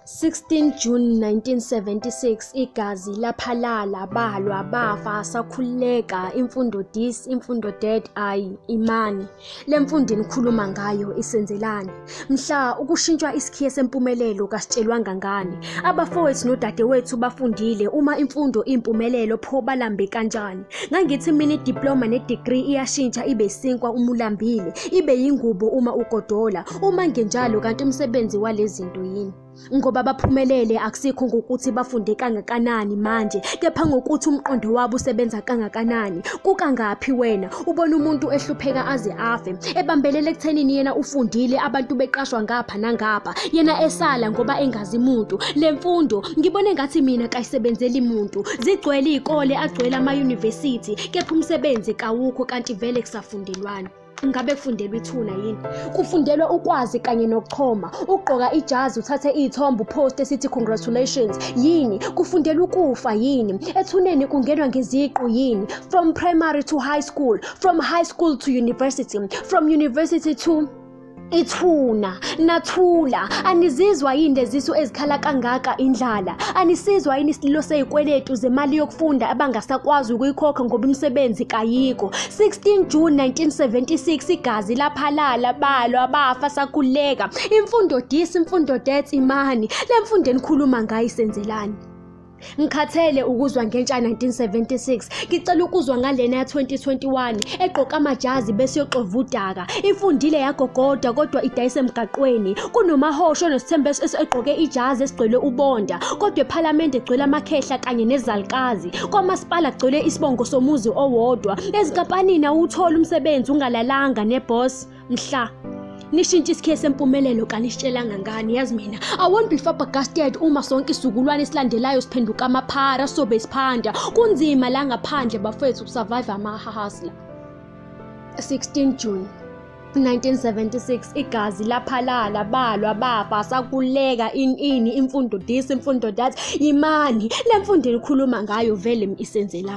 16 June 1976 igazi laphalala balwa bafa sakhuleka imfundo this imfundo that imani lemfundo enikhuluma ngayo isenzelani mhla ukushintshwa isikhiye sempumelelo kasitshelwanga ngani abafowethu nodadewethu bafundile uma imfundo impumelelo pho balambe kanjani ngangithi mina idiploma nedegree iyashintsha ibe sinkwa uma ulambile ibe yingubo uma ugodola uma ngenjalo kanti umsebenzi walezinto yini ngoba baphumelele akusikho ngokuthi bafunde kangakanani manje kepha ngokuthi umqondo wabo usebenza kangakanani kukangaphi wena ubona umuntu ehlupheka aze afe ebambelele ekuthenini yena ufundile abantu beqashwa ngapha nangapha yena esala ngoba engazi umuntu lemfundo ngibone ngathi mina kayisebenzeli umuntu zigcwele izikole agcwele ama-university kepha umsebenzi kawukho kanti vele kusafundelwana ngabe kufundelwa ithuna yini kufundelwa ukwazi kanye nokuchoma ugqoka ijazi uthathe izithombe upost esithi congratulations yini kufundelwa ukufa yini ethuneni kungenwa ngeziqu yini from primary to high school from high school to university from university to ithuna nathula anizizwa yini lezisu ezikhala kangaka indlala anisizwa yini isililo sezikweletu zemali yokufunda abangasakwazi ukuyikhokha ngoba umsebenzi kayikho 16 June 1976 igazi laphalala balwa bafa sakhuleka imfundo this imfundo that imani lemfundo enikhuluma ngayo isenzelani ngikhathele ukuzwa ngentsha 1976 ngicela ukuzwa ngalena ya 2021 eqoqa amajazi bese yoxova udaka ifundile yagogoda kodwa idayise emgaqweni kunomahosho nosithembe eqoke ijazi esigcwele ubonda kodwa eParliament egcwele amakhehla kanye nezalikazi kwamasipala gcwele isibongo somuzi owodwa ezinkampanini awuthola umsebenzi ungalalanga neboss mhla nishintsha isikhiye sempumelelo kanishitshelanga ngani yazi mina I won't be flabbergasted uma sonke isizukulwane esilandelayo siphenduka amaphara sobe isiphanda kunzima la ngaphandle bafethu ukusurvive ama-hustler 16 June 1976 igazi laphalala balwa bafa sakhuleka ini imfundo this imfundo that imani lemfundo enikhuluma ngayo vele isenzelani